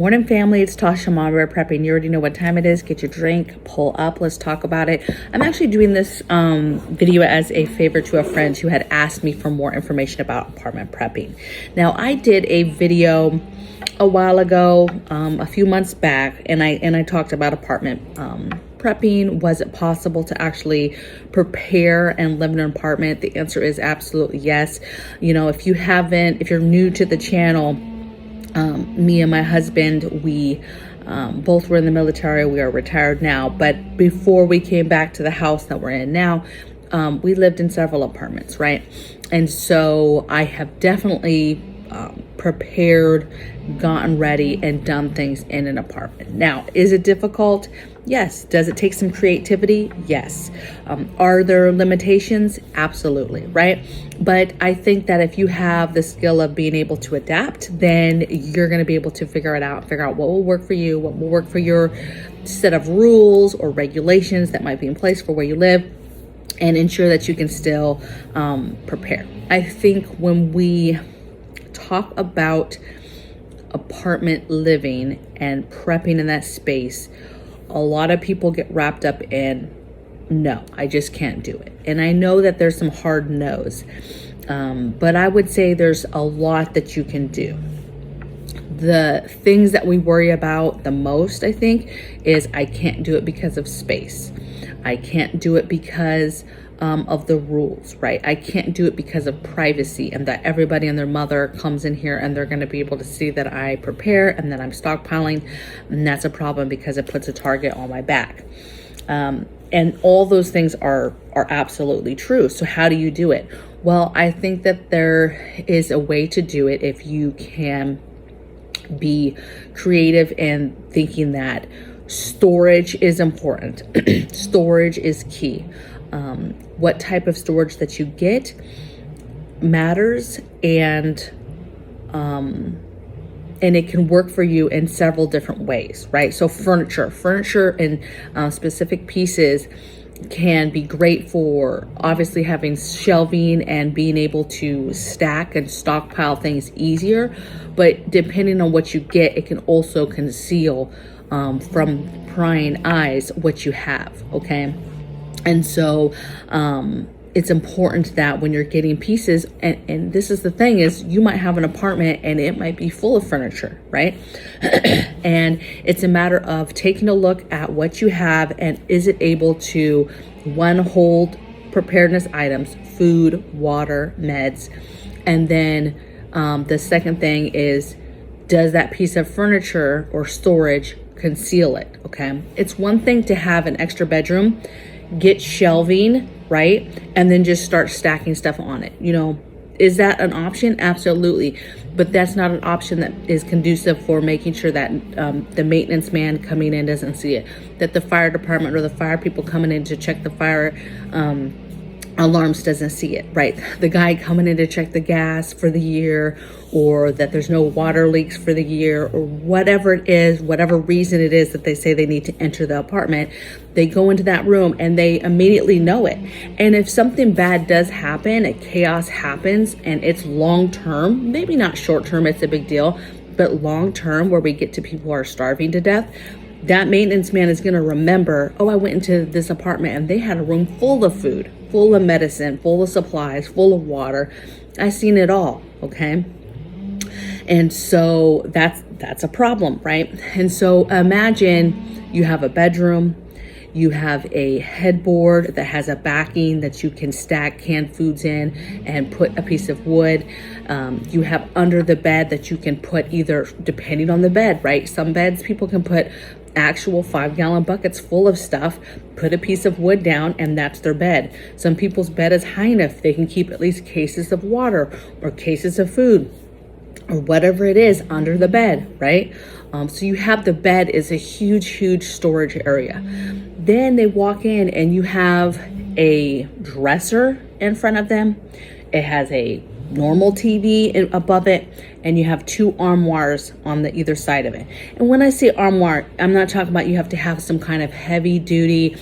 Morning family, it's Tasha MAMABEAR prepping. You already know what time it is. Get your drink, pull up, let's talk about it. I'm actually doing this video as a favor to a friend who had asked me for more information about apartment prepping. Now, I did a video a while ago, a few months back, and I talked about apartment prepping. Was it possible to actually prepare and live in an apartment? The answer is absolutely yes. You know, if you're new to the channel, me and my husband, we both were in the military. We are retired now, but before we came back to the house that we're in now, we lived in several apartments, right? And so I have definitely prepared, gotten ready, and done things in an apartment. Now, is it difficult? Yes. Does it take some creativity? Yes. Are there limitations? Absolutely, right? But I think that if you have the skill of being able to adapt, then you're going to be able to figure out what will work for you, what will work for your set of rules or regulations that might be in place for where you live, and ensure that you can still prepare. I think when we talk about apartment living and prepping in that space, a lot of people get wrapped up in, no, I just can't do it. And I know that there's some hard no's, but I would say there's a lot that you can do. The things that we worry about the most, I think, is I can't do it because of space. I can't do it because of the rules, right? I can't do it because of privacy and that everybody and their mother comes in here and they're going to be able to see that I prepare and that I'm stockpiling. And that's a problem because it puts a target on my back. And all those things are absolutely true. So how do you do it? Well, I think that there is a way to do it if you can be creative and thinking that storage is important. Storage is key. What type of storage that you get matters, and it can work for you in several different ways, right? So furniture and specific pieces can be great for obviously having shelving and being able to stack and stockpile things easier. But depending on what you get, it can also conceal from prying eyes what you have, okay? And so it's important that when you're getting pieces, and this is the thing, is you might have an apartment and it might be full of furniture, right? And it's a matter of taking a look at what you have and is it able to, one, hold preparedness items, food, water, meds. And then the second thing is, does that piece of furniture or storage conceal it, okay? It's one thing to have an extra bedroom, get shelving, right? And then just start stacking stuff on it. You know, is that an option? Absolutely. But that's not an option that is conducive for making sure that the maintenance man coming in doesn't see it, that the fire department or the fire people coming in to check the fire alarms doesn't see it, right? The guy coming in to check the gas for the year, or that there's no water leaks for the year, or whatever it is, whatever reason it is that they say they need to enter the apartment, they go into that room and they immediately know it. And if something bad does happen, a chaos happens, and it's long term, maybe not short term, it's a big deal, but long term, where we get to people who are starving to death, that maintenance man is going to remember, oh, I went into this apartment and they had a room full of food, full of medicine, full of supplies, full of water. I seen it all, okay? And so that's a problem, right? And so imagine you have a bedroom, you have a headboard that has a backing that you can stack canned foods in and put a piece of wood. You have under the bed that you can put, either depending on the bed, right? Some beds people can put actual 5-gallon buckets full of stuff, put a piece of wood down, and that's their bed. Some people's bed is high enough they can keep at least cases of water or cases of food or whatever it is under the bed, right? So you have the bed is a huge storage area. Then they walk in and you have a dresser in front of them. It has a normal TV above it, and you have 2 armoires on the either side of it. And when I say armoire, I'm not talking about you have to have some kind of heavy duty,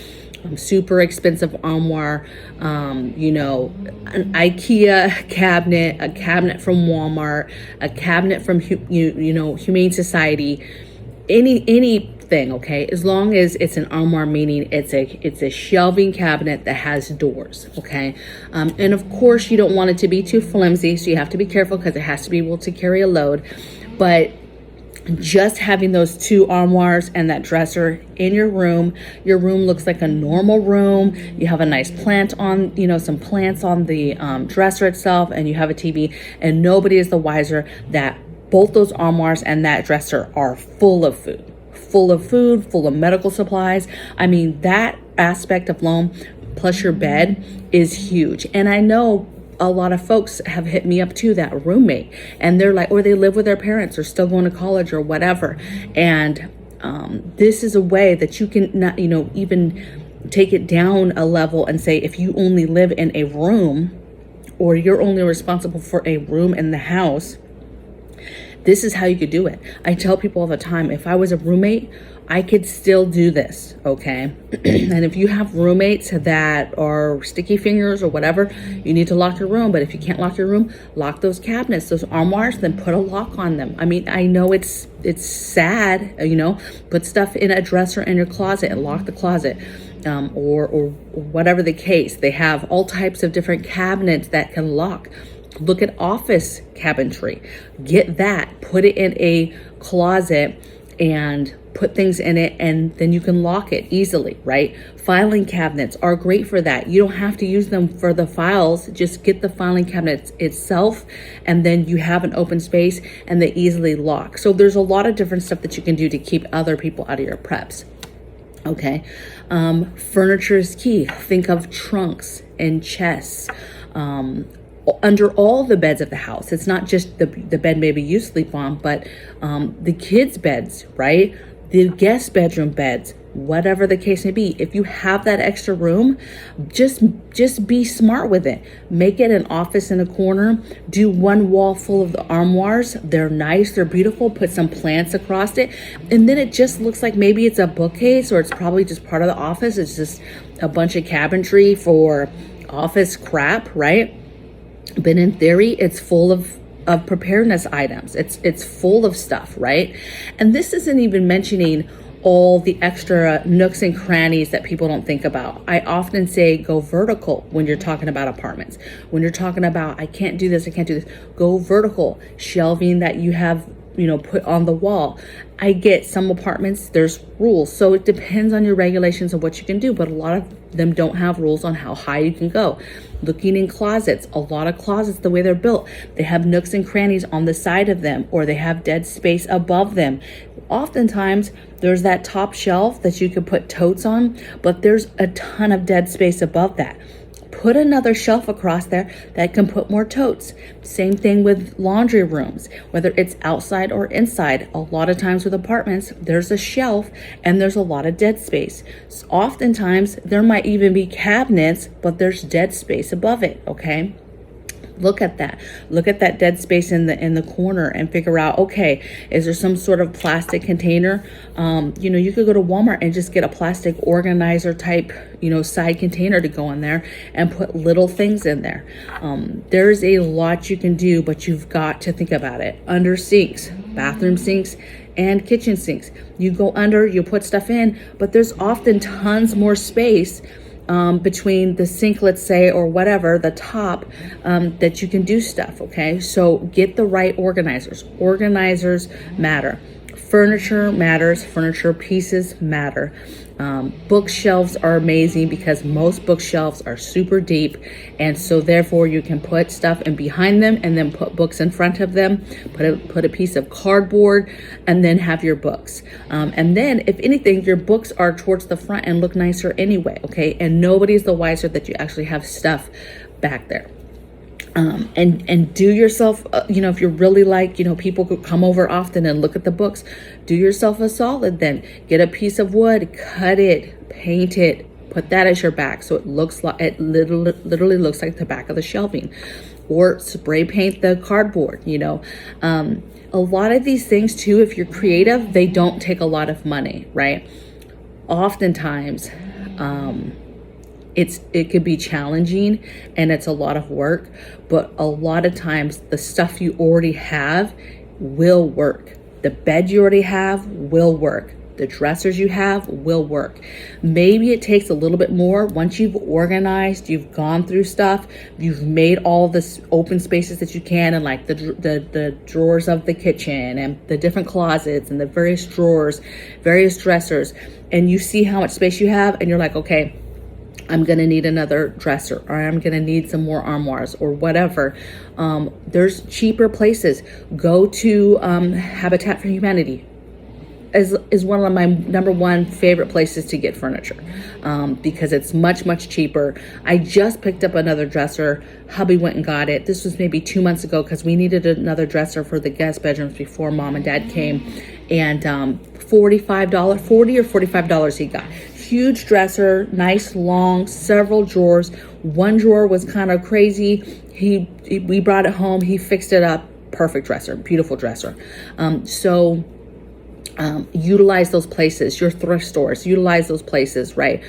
super expensive armoire, you know, an IKEA cabinet, a cabinet from Walmart, a cabinet from, Humane Society. anything, okay, as long as it's an armoire, meaning it's a shelving cabinet that has doors, okay. And of course you don't want it to be too flimsy, so you have to be careful because it has to be able to carry a load. But just having those two armoires and that dresser in your room looks like a normal room. You have a nice plant on, some plants on the dresser itself, and you have a TV, and nobody is the wiser that both those armoires and that dresser are full of food, full of medical supplies. I mean, that aspect of loan plus your bed is huge. And I know a lot of folks have hit me up too, that roommate, and they're like, or they live with their parents or still going to college or whatever. And this is a way that you can not, even take it down a level and say, if you only live in a room, or you're only responsible for a room in the house, this is how you could do it. I tell people all the time, if I was a roommate, I could still do this, okay? And if you have roommates that are sticky fingers or whatever, you need to lock your room. But if you can't lock your room, lock those cabinets, those armoires, then put a lock on them. I mean, I know it's sad, put stuff in a dresser in your closet and lock the closet. Or whatever the case. They have all types of different cabinets that can lock. Look at office cabinetry. Get that, put it in a closet and put things in it, and then you can lock it easily, right? Filing cabinets are great for that. You don't have to use them for the files. Just get the filing cabinet itself, and then you have an open space and they easily lock. So there's a lot of different stuff that you can do to keep other people out of your preps. Okay. Furniture is key. Think of trunks and chests. Under all the beds of the house. It's not just the bed maybe you sleep on, but the kids' beds, right? The guest bedroom beds, whatever the case may be. If you have that extra room, just be smart with it. Make it an office in a corner. Do one wall full of the armoires. They're nice, they're beautiful. Put some plants across it. And then it just looks like maybe it's a bookcase, or it's probably just part of the office. It's just a bunch of cabinetry for office crap, right? But in theory, it's full of preparedness items. It's full of stuff, right? And this isn't even mentioning all the extra nooks and crannies that people don't think about. I often say go vertical when you're talking about apartments. When you're talking about, I can't do this, go vertical. Shelving that you have, put on the wall. I get some apartments, there's rules. So it depends on your regulations of what you can do, but a lot of them don't have rules on how high you can go. Looking in closets, a lot of closets, the way they're built, they have nooks and crannies on the side of them, or they have dead space above them. Oftentimes, there's that top shelf that you could put totes on, but there's a ton of dead space above that. Put another shelf across there that can put more totes. Same thing with laundry rooms, whether it's outside or inside. A lot of times with apartments, there's a shelf and there's a lot of dead space. So oftentimes there might even be cabinets, but there's dead space above it, okay? Look at that. Look at that dead space in the corner and figure out, okay, is there some sort of plastic container? You could go to Walmart and just get a plastic organizer type, side container to go in there and put little things in there. There's a lot you can do, but you've got to think about it. Under sinks, bathroom sinks, and kitchen sinks. You go under, you put stuff in, but there's often tons more space between the sink, let's say, or whatever, the top, that you can do stuff, okay? So get the right organizers. Organizers matter. Furniture matters. Furniture pieces matter. Bookshelves are amazing because most bookshelves are super deep, and so therefore you can put stuff in behind them and then put books in front of them, put a piece of cardboard, and then have your books. And then if anything, your books are towards the front and look nicer anyway, okay? And nobody's the wiser that you actually have stuff back there. And do yourself, if you're really like, people could come over often and look at the books, do yourself a solid then. Get a piece of wood, cut it, paint it, put that as your back. So it looks like, it literally looks like the back of the shelving, or spray paint the cardboard, A lot of these things too, if you're creative, they don't take a lot of money, right? Oftentimes, it could be challenging and it's a lot of work, but a lot of times the stuff you already have will work. The bed you already have will work. The dressers you have will work. Maybe it takes a little bit more once you've organized, you've gone through stuff, you've made all this open spaces that you can, and like the drawers of the kitchen and the different closets and the various drawers, various dressers, and you see how much space you have, and you're like, okay, I'm gonna need another dresser, or I'm gonna need some more armoires or whatever. There's cheaper places. Go to Habitat for Humanity. Is one of my number one favorite places to get furniture, because it's much cheaper. I just picked up another dresser. Hubby went and got it. This was maybe 2 months ago because we needed another dresser for the guest bedrooms before mom and dad came, and $40 or $45 he got. Huge dresser, nice long, several drawers. One drawer was kind of crazy. We brought it home. He fixed it up. Perfect dresser, beautiful dresser. Utilize those places, your thrift stores, utilize those places, right?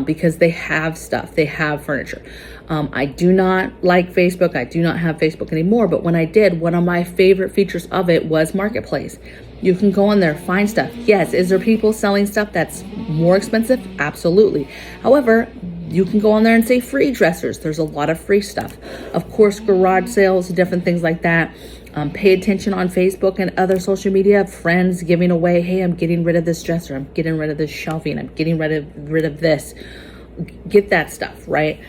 Because they have stuff, they have furniture. I do not like Facebook. I do not have Facebook anymore, but when I did, one of my favorite features of it was Marketplace. You can go on there, find stuff. Yes, is there people selling stuff that's more expensive? Absolutely. However, you can go on there and say free dressers. There's a lot of free stuff. Of course, garage sales, different things like that. Pay attention on Facebook and other social media, friends giving away, hey, I'm getting rid of this dresser, I'm getting rid of this shelving, I'm getting rid of this. Get that stuff, right?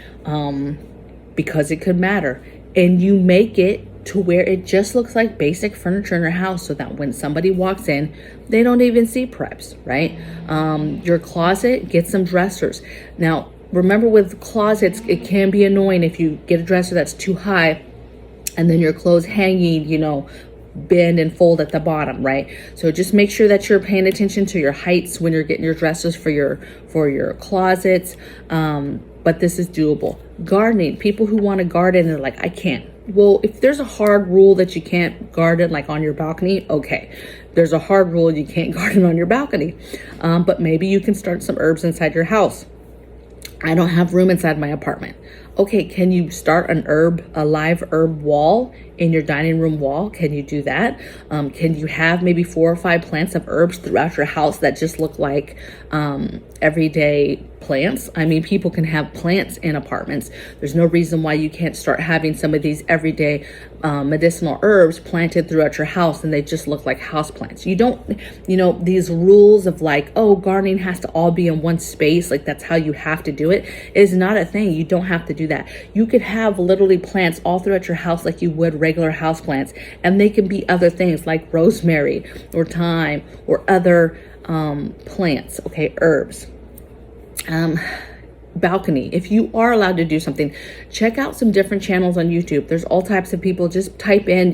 Because it could matter. And you make it to where it just looks like basic furniture in your house, so that when somebody walks in, they don't even see preps, right? Your closet, get some dressers. Now, remember with closets, it can be annoying if you get a dresser that's too high, and then your clothes hanging, bend and fold at the bottom, right? So just make sure that you're paying attention to your heights when you're getting your dressers for your closets. But this is doable. Gardening, people who want to garden, they're like, I can't. Well, if there's a hard rule that you can't garden like on your balcony, okay. There's a hard rule you can't garden on your balcony. But maybe you can start some herbs inside your house. I don't have room inside my apartment. Okay, can you start a live herb wall in your dining room wall? Can you do that? Can you have maybe 4 or 5 plants of herbs throughout your house that just look like everyday plants? I mean, people can have plants in apartments. There's no reason why you can't start having some of these everyday medicinal herbs planted throughout your house, and they just look like house plants. You don't, these rules of like, oh, gardening has to all be in one space, like that's how you have to do it, is not a thing. You don't have to do that. You could have literally plants all throughout your house like you would regular house plants, and they can be other things like rosemary or thyme or other plants, okay, herbs. Balcony, if you are allowed to do something, check out some different channels on YouTube. There's all types of people. Just type in,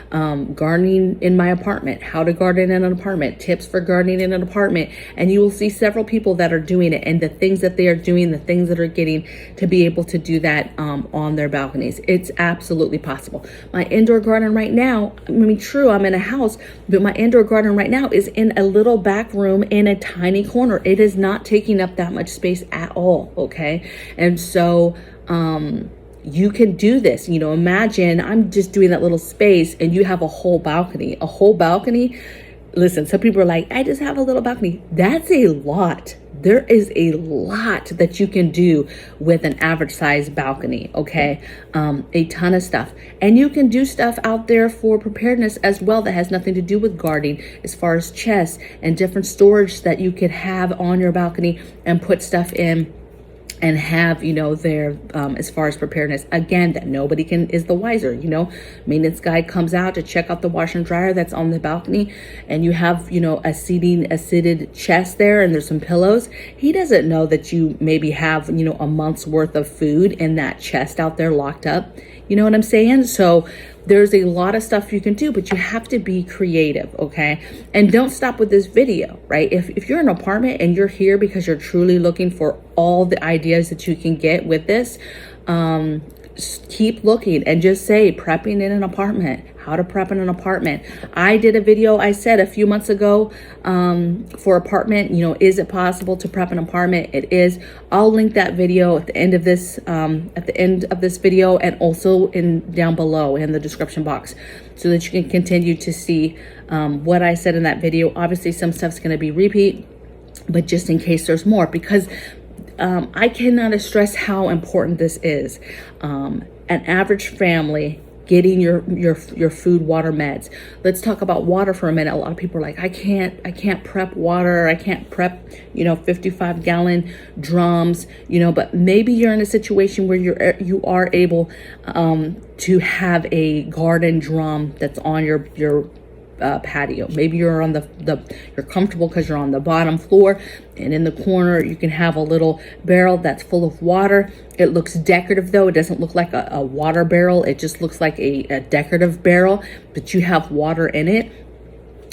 gardening in my apartment, how to garden in an apartment, tips for gardening in an apartment, and you will see several people that are doing it, and the things that they are doing, the things that are getting to be able to do that on their balconies. It's absolutely possible. My indoor garden right now, true, I'm in a house, but my indoor garden right now is in a little back room in a tiny corner. It is not taking up that much space at all. Okay. And so, you can do this, imagine I'm just doing that little space and you have a whole balcony. Listen, some people are like, I just have a little balcony. That's a lot. There is a lot that you can do with an average size balcony. Okay. A ton of stuff. And you can do stuff out there for preparedness as well that has nothing to do with gardening, as far as chests and different storage that you could have on your balcony and put stuff in and have, there, as far as preparedness, again, that nobody is the wiser, maintenance guy comes out to check out the washer and dryer that's on the balcony, and you have, a seated chest there, and there's some pillows. He doesn't know that you maybe have, a month's worth of food in that chest out there locked up. You know what I'm saying? So there's a lot of stuff you can do, but you have to be creative, okay? And don't stop with this video, right? If you're in an apartment and you're here because you're truly looking for all the ideas that you can get with this, keep looking and just say prepping in an apartment, how to prep in an apartment. I did a video, I said a few months ago, for apartment, you know, is it possible to prep an apartment? It is. I'll link that video at the end of this, video, and also down below in the description box, so that you can continue to see what I said in that video. Obviously some stuff's going to be repeat, but just in case there's more, because I cannot stress how important this is. An average family getting your food, water, meds. Let's talk about water for a minute. A lot of people are like, I can't prep water. I can't prep, 55-gallon drums, but maybe you're in a situation where you are able to have a garden drum that's on your patio. Maybe you're on you're comfortable because you're on the bottom floor, and in the corner you can have a little barrel that's full of water. It looks decorative though. It doesn't look like a water barrel. It just looks like a decorative barrel, but you have water in it.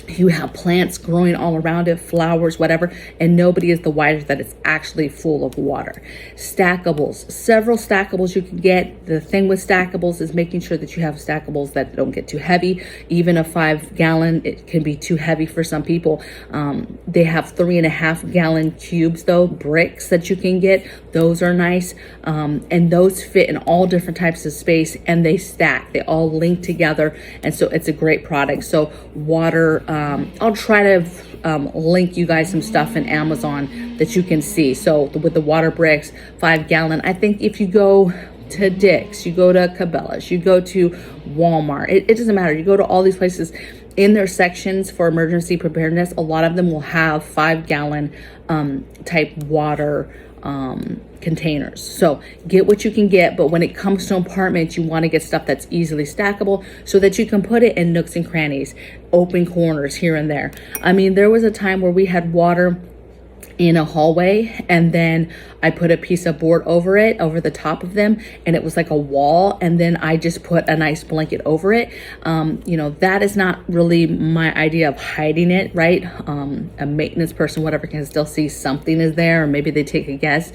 You have plants growing all around it, flowers, whatever, and nobody is the wiser that it's actually full of water. Stackables, several stackables you can get. The thing with stackables is making sure that you have stackables that don't get too heavy. Even a 5-gallon, it can be too heavy for some people. They have 3.5-gallon cubes though, bricks that you can get. Those are nice, and those fit in all different types of space, and they stack. They all link together, and so it's a great product. So water. I'll try to link you guys some stuff in Amazon that you can see. So with the water bricks, 5-gallon, I think if you go to Dick's, you go to Cabela's, you go to Walmart, it doesn't matter. You go to all these places, in their sections for emergency preparedness, a lot of them will have 5-gallon type water containers. So get what you can get, but when it comes to apartments, you want to get stuff that's easily stackable so that you can put it in nooks and crannies, open corners here and there. I mean, there was a time where we had water in a hallway, and then I put a piece of board over it, over the top of them, and it was like a wall, and then I just put a nice blanket over it. That is not really my idea of hiding it, right? A maintenance person, whatever, can still see something is there, or maybe they take a guess.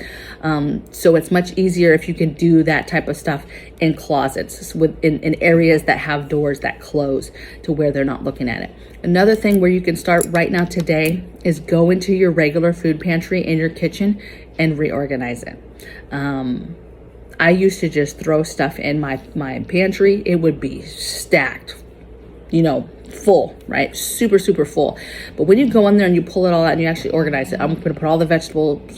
So it's much easier if you can do that type of stuff in closets, in areas that have doors that close to where they're not looking at it. Another thing where you can start right now today is go into your regular food pantry in your kitchen and reorganize it. I used to just throw stuff in my pantry. It would be stacked, full, right? Super, super full. But when you go in there and you pull it all out and you actually organize it, I'm going to put all the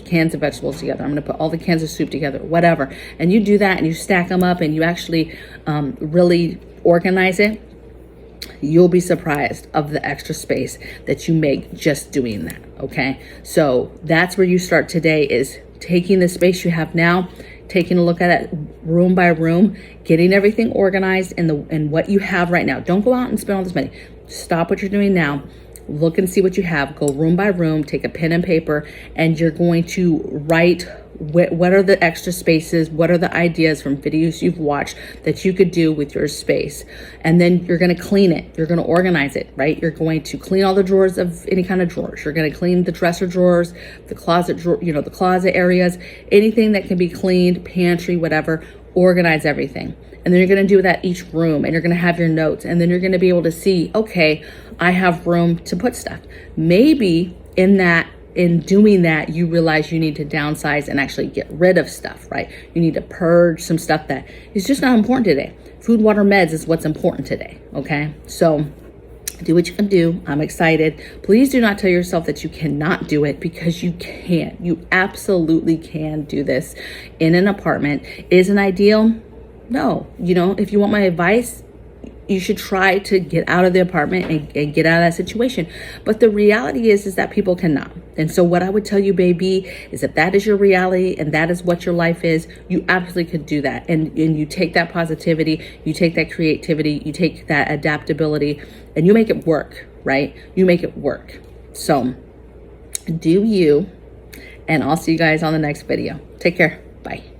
cans of vegetables together. I'm going to put all the cans of soup together, whatever. And you do that and you stack them up and you actually really organize it. You'll be surprised of the extra space that you make just doing that. Okay. So that's where you start today, is taking the space you have now, taking a look at it room by room, getting everything organized in what you have right now. Don't go out and spend all this money. Stop what you're doing now. Look and see what you have. Go room by room, take a pen and paper, and you're going to write what are the extra spaces, what are the ideas from videos you've watched that you could do with your space. And then you're going to clean it. You're going to organize it, right? You're going to clean all the drawers of any kind of drawers. You're going to clean the dresser drawers, the closet drawer, the closet areas, anything that can be cleaned, pantry, whatever. Organize everything. And then you're going to do that each room, and you're going to have your notes, and then you're going to be able to see, okay, I have room to put stuff. Maybe in doing that, you realize you need to downsize and actually get rid of stuff, right? You need to purge some stuff that is just not important today. Food, water, meds is what's important today, okay? So do what you can do. I'm excited. Please do not tell yourself that you cannot do it, because you can. You absolutely can do this in an apartment. Is it ideal? No. If you want my advice, you should try to get out of the apartment and get out of that situation. But the reality is that people cannot. And so what I would tell you, baby, is if that is your reality and that is what your life is, you absolutely could do that. And you take that positivity, you take that creativity, you take that adaptability, and you make it work, right? You make it work. So do you, and I'll see you guys on the next video. Take care. Bye.